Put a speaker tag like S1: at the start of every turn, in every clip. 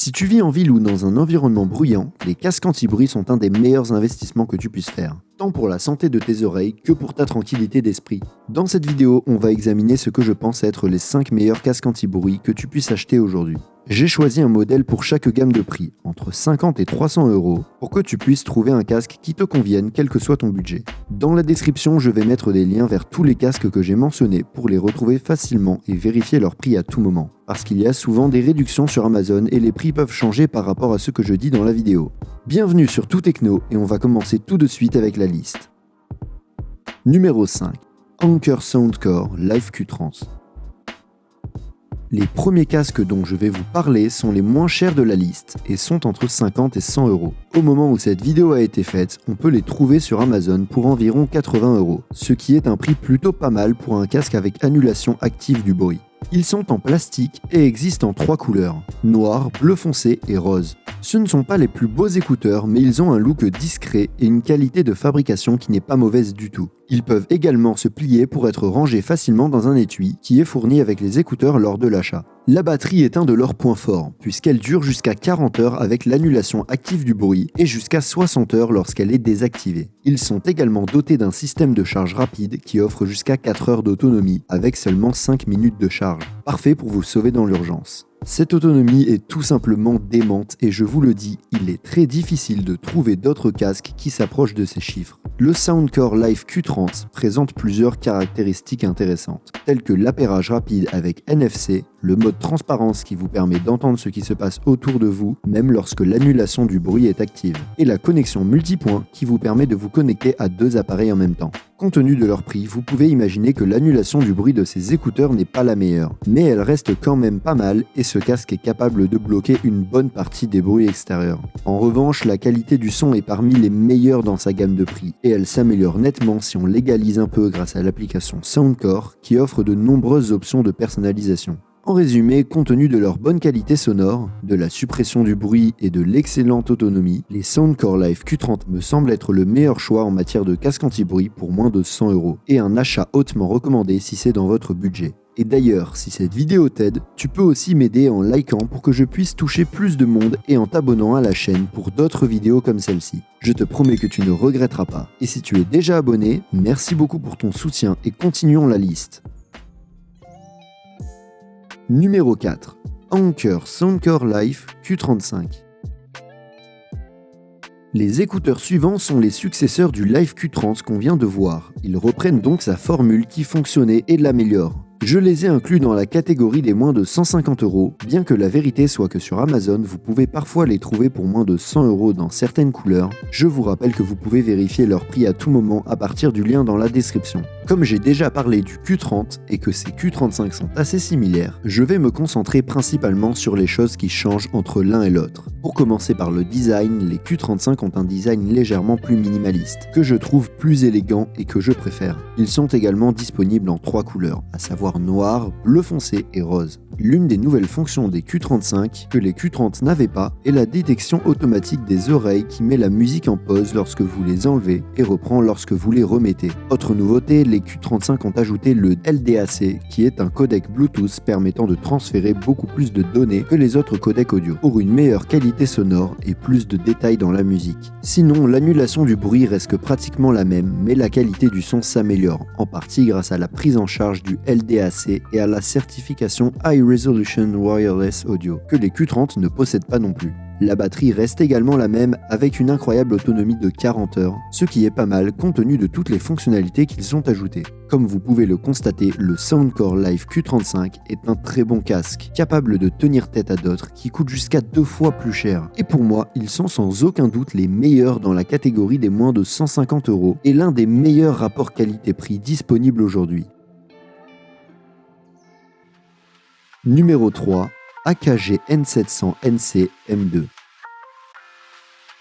S1: Si tu vis en ville ou dans un environnement bruyant, les casques anti-bruit sont un des meilleurs investissements que tu puisses faire, tant pour la santé de tes oreilles que pour ta tranquillité d'esprit. Dans cette vidéo, on va examiner ce que je pense être les 5 meilleurs casques anti-bruit que tu puisses acheter aujourd'hui. J'ai choisi un modèle pour chaque gamme de prix, entre 50 et 300 €, pour que tu puisses trouver un casque qui te convienne quel que soit ton budget. Dans la description, je vais mettre des liens vers tous les casques que j'ai mentionnés pour les retrouver facilement et vérifier leur prix à tout moment. Parce qu'il y a souvent des réductions sur Amazon et les prix peuvent changer par rapport à ce que je dis dans la vidéo. Bienvenue sur Tout Techno et on va commencer tout de suite avec la liste. Numéro 5. Anker Soundcore Live Q30. Les premiers casques dont je vais vous parler sont les moins chers de la liste et sont entre 50 et 100 €. Au moment où cette vidéo a été faite, on peut les trouver sur Amazon pour environ 80 €, ce qui est un prix plutôt pas mal pour un casque avec annulation active du bruit. Ils sont en plastique et existent en 3 couleurs, noir, bleu foncé et rose. Ce ne sont pas les plus beaux écouteurs, mais ils ont un look discret et une qualité de fabrication qui n'est pas mauvaise du tout. Ils peuvent également se plier pour être rangés facilement dans un étui qui est fourni avec les écouteurs lors de l'achat. La batterie est un de leurs points forts, puisqu'elle dure jusqu'à 40 heures avec l'annulation active du bruit et jusqu'à 60 heures lorsqu'elle est désactivée. Ils sont également dotés d'un système de charge rapide qui offre jusqu'à 4 heures d'autonomie avec seulement 5 minutes de charge. Parfait pour vous sauver dans l'urgence. Cette autonomie est tout simplement démente et je vous le dis, il est très difficile de trouver d'autres casques qui s'approchent de ces chiffres. Le Soundcore Live Q30 présente plusieurs caractéristiques intéressantes, telles que l'appairage rapide avec NFC, le mode transparence qui vous permet d'entendre ce qui se passe autour de vous, même lorsque l'annulation du bruit est active, et la connexion multipoint qui vous permet de vous connecter à 2 appareils en même temps. Compte tenu de leur prix, vous pouvez imaginer que l'annulation du bruit de ces écouteurs n'est pas la meilleure, mais elle reste quand même pas mal et ce casque est capable de bloquer une bonne partie des bruits extérieurs. En revanche, la qualité du son est parmi les meilleures dans sa gamme de prix, et elle s'améliore nettement si on l'égalise un peu grâce à l'application Soundcore qui offre de nombreuses options de personnalisation. En résumé, compte tenu de leur bonne qualité sonore, de la suppression du bruit et de l'excellente autonomie, les Soundcore Live Q30 me semblent être le meilleur choix en matière de casque anti-bruit pour moins de 100 € et un achat hautement recommandé si c'est dans votre budget. Et d'ailleurs, si cette vidéo t'aide, tu peux aussi m'aider en likant pour que je puisse toucher plus de monde et en t'abonnant à la chaîne pour d'autres vidéos comme celle-ci. Je te promets que tu ne regretteras pas. Et si tu es déjà abonné, merci beaucoup pour ton soutien et continuons la liste. Numéro 4. Anker Soundcore Live Q35. Les écouteurs suivants sont les successeurs du Live Q30 qu'on vient de voir. Ils reprennent donc sa formule qui fonctionnait et l'améliorent. Je les ai inclus dans la catégorie des moins de 150 €, bien que la vérité soit que sur Amazon, vous pouvez parfois les trouver pour moins de 100 € dans certaines couleurs. Je vous rappelle que vous pouvez vérifier leur prix à tout moment à partir du lien dans la description. Comme j'ai déjà parlé du Q30 et que ces Q35 sont assez similaires, je vais me concentrer principalement sur les choses qui changent entre l'un et l'autre. Pour commencer par le design, les Q35 ont un design légèrement plus minimaliste, que je trouve plus élégant et que je préfère. Ils sont également disponibles en 3 couleurs, à savoir noir, bleu foncé et rose. L'une des nouvelles fonctions des Q35 que les Q30 n'avaient pas est la détection automatique des oreilles qui met la musique en pause lorsque vous les enlevez et reprend lorsque vous les remettez. Autre nouveauté, les Q35 ont ajouté le LDAC qui est un codec Bluetooth permettant de transférer beaucoup plus de données que les autres codecs audio pour une meilleure qualité sonore et plus de détails dans la musique. Sinon, l'annulation du bruit reste pratiquement la même, mais la qualité du son s'améliore, en partie grâce à la prise en charge du LDAC et à la certification High Resolution Wireless Audio, que les Q30 ne possèdent pas non plus. La batterie reste également la même avec une incroyable autonomie de 40 heures, ce qui est pas mal compte tenu de toutes les fonctionnalités qu'ils ont ajoutées. Comme vous pouvez le constater, le Soundcore Live Q35 est un très bon casque, capable de tenir tête à d'autres qui coûtent jusqu'à 2 fois plus cher. Et pour moi, ils sont sans aucun doute les meilleurs dans la catégorie des moins de 150 € et l'un des meilleurs rapports qualité-prix disponibles aujourd'hui. Numéro 3. AKG N700 NC M2.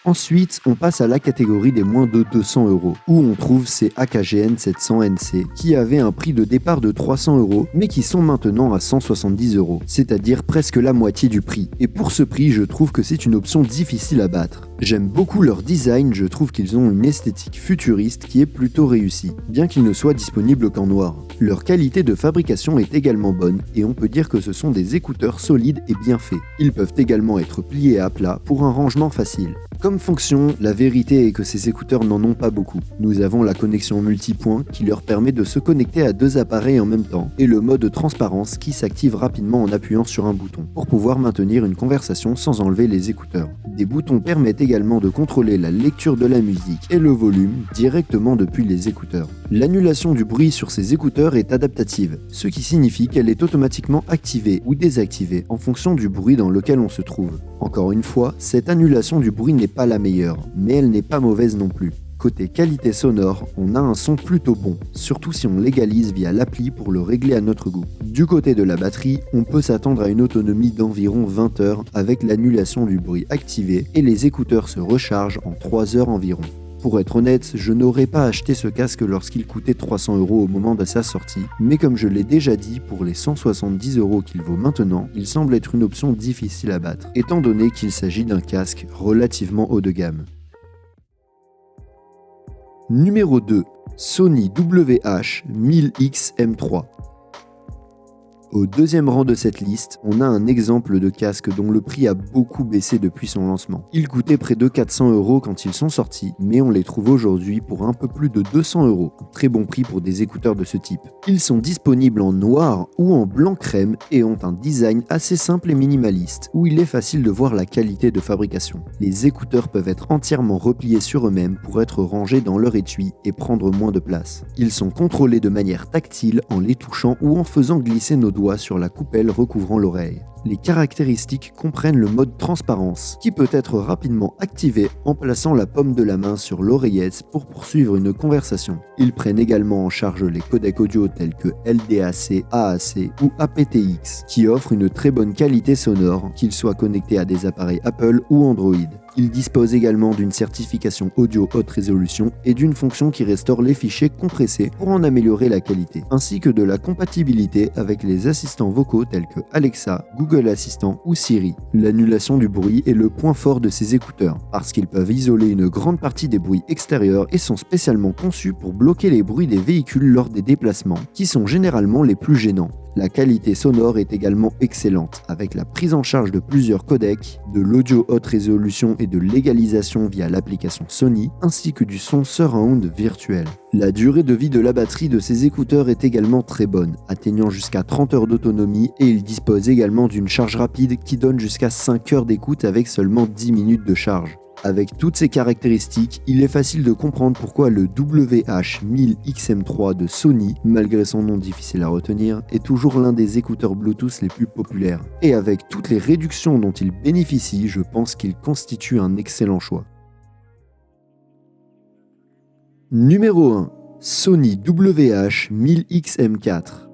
S1: Ensuite, on passe à la catégorie des moins de 200 €, où on trouve ces AKG N700 NC qui avaient un prix de départ de 300 €, mais qui sont maintenant à 170 €, c'est-à-dire presque la moitié du prix. Et pour ce prix, je trouve que c'est une option difficile à battre. J'aime beaucoup leur design, je trouve qu'ils ont une esthétique futuriste qui est plutôt réussie, bien qu'ils ne soient disponibles qu'en noir. Leur qualité de fabrication est également bonne et on peut dire que ce sont des écouteurs solides et bien faits. Ils peuvent également être pliés à plat pour un rangement facile. Comme fonction, la vérité est que ces écouteurs n'en ont pas beaucoup. Nous avons la connexion multipoint qui leur permet de se connecter à 2 appareils en même temps et le mode transparence qui s'active rapidement en appuyant sur un bouton pour pouvoir maintenir une conversation sans enlever les écouteurs. Des boutons permettent également de contrôler la lecture de la musique et le volume directement depuis les écouteurs. L'annulation du bruit sur ces écouteurs est adaptative, ce qui signifie qu'elle est automatiquement activée ou désactivée en fonction du bruit dans lequel on se trouve. Encore une fois, cette annulation du bruit n'est pas la meilleure, mais elle n'est pas mauvaise non plus. Côté qualité sonore, on a un son plutôt bon, surtout si on l'égalise via l'appli pour le régler à notre goût. Du côté de la batterie, on peut s'attendre à une autonomie d'environ 20 heures avec l'annulation du bruit activée et les écouteurs se rechargent en 3 heures environ. Pour être honnête, je n'aurais pas acheté ce casque lorsqu'il coûtait 300 € au moment de sa sortie, mais comme je l'ai déjà dit, pour les 170 € qu'il vaut maintenant, il semble être une option difficile à battre, étant donné qu'il s'agit d'un casque relativement haut de gamme. Numéro 2. Sony WH-1000X M3. Au deuxième rang de cette liste, on a un exemple de casque dont le prix a beaucoup baissé depuis son lancement. Ils coûtaient près de 400 € quand ils sont sortis, mais on les trouve aujourd'hui pour un peu plus de 200 €, un très bon prix pour des écouteurs de ce type. Ils sont disponibles en noir ou en blanc crème et ont un design assez simple et minimaliste, où il est facile de voir la qualité de fabrication. Les écouteurs peuvent être entièrement repliés sur eux-mêmes pour être rangés dans leur étui et prendre moins de place. Ils sont contrôlés de manière tactile en les touchant ou en faisant glisser nos doigts sur la coupelle recouvrant l'oreille. Les caractéristiques comprennent le mode transparence, qui peut être rapidement activé en plaçant la paume de la main sur l'oreillette pour poursuivre une conversation. Ils prennent également en charge les codecs audio tels que LDAC, AAC ou aptX, qui offrent une très bonne qualité sonore, qu'ils soient connectés à des appareils Apple ou Android. Ils disposent également d'une certification audio haute résolution et d'une fonction qui restaure les fichiers compressés pour en améliorer la qualité, ainsi que de la compatibilité avec les assistants vocaux tels que Alexa, Google Assistant ou Siri. L'annulation du bruit est le point fort de ces écouteurs, parce qu'ils peuvent isoler une grande partie des bruits extérieurs et sont spécialement conçus pour bloquer les bruits des véhicules lors des déplacements, qui sont généralement les plus gênants. La qualité sonore est également excellente, avec la prise en charge de plusieurs codecs, de l'audio haute résolution et de l'égalisation via l'application Sony, ainsi que du son surround virtuel. La durée de vie de la batterie de ces écouteurs est également très bonne, atteignant jusqu'à 30 heures d'autonomie, et ils disposent également d'une charge rapide qui donne jusqu'à 5 heures d'écoute avec seulement 10 minutes de charge. Avec toutes ces caractéristiques, il est facile de comprendre pourquoi le WH-1000XM3 de Sony, malgré son nom difficile à retenir, est toujours l'un des écouteurs Bluetooth les plus populaires. Et avec toutes les réductions dont il bénéficie, je pense qu'il constitue un excellent choix. Numéro 1. Sony WH-1000XM4.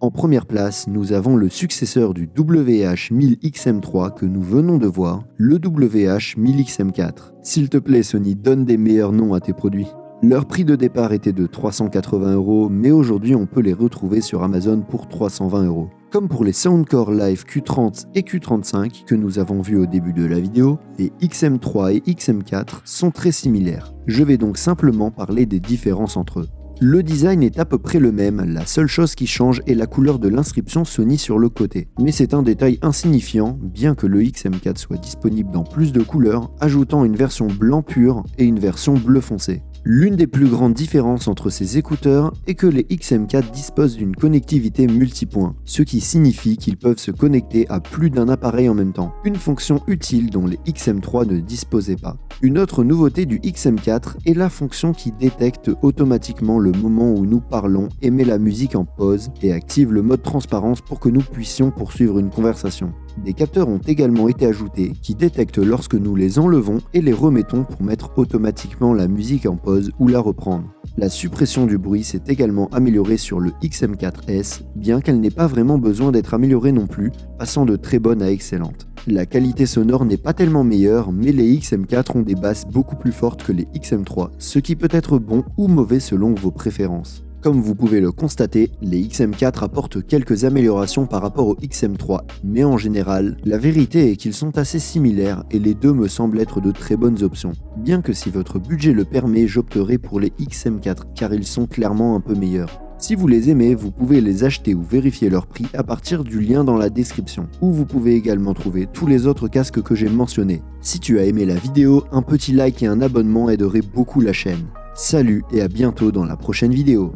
S1: En première place, nous avons le successeur du WH-1000XM3 que nous venons de voir, le WH-1000XM4. S'il te plaît Sony, donne des meilleurs noms à tes produits. Leur prix de départ était de 380 €, mais aujourd'hui on peut les retrouver sur Amazon pour 320 €. Comme pour les Soundcore Live Q30 et Q35 que nous avons vus au début de la vidéo, les XM3 et XM4 sont très similaires. Je vais donc simplement parler des différences entre eux. Le design est à peu près le même, la seule chose qui change est la couleur de l'inscription Sony sur le côté. Mais c'est un détail insignifiant, bien que le XM4 soit disponible dans plus de couleurs, ajoutant une version blanc pur et une version bleu foncé. L'une des plus grandes différences entre ces écouteurs est que les XM4 disposent d'une connectivité multipoint, ce qui signifie qu'ils peuvent se connecter à plus d'un appareil en même temps, une fonction utile dont les XM3 ne disposaient pas. Une autre nouveauté du XM4 est la fonction qui détecte automatiquement le moment où nous parlons et met la musique en pause et active le mode transparence pour que nous puissions poursuivre une conversation. Des capteurs ont également été ajoutés qui détectent lorsque nous les enlevons et les remettons pour mettre automatiquement la musique en pause ou la reprendre. La suppression du bruit s'est également améliorée sur le XM4S, bien qu'elle n'ait pas vraiment besoin d'être améliorée non plus, passant de très bonne à excellente. La qualité sonore n'est pas tellement meilleure, mais les XM4 ont des basses beaucoup plus fortes que les XM3, ce qui peut être bon ou mauvais selon vos préférences. Comme vous pouvez le constater, les XM4 apportent quelques améliorations par rapport au XM3, mais en général, la vérité est qu'ils sont assez similaires et les deux me semblent être de très bonnes options. Bien que si votre budget le permet, j'opterai pour les XM4 car ils sont clairement un peu meilleurs. Si vous les aimez, vous pouvez les acheter ou vérifier leur prix à partir du lien dans la description, où vous pouvez également trouver tous les autres casques que j'ai mentionnés. Si tu as aimé la vidéo, un petit like et un abonnement aideraient beaucoup la chaîne. Salut et à bientôt dans la prochaine vidéo.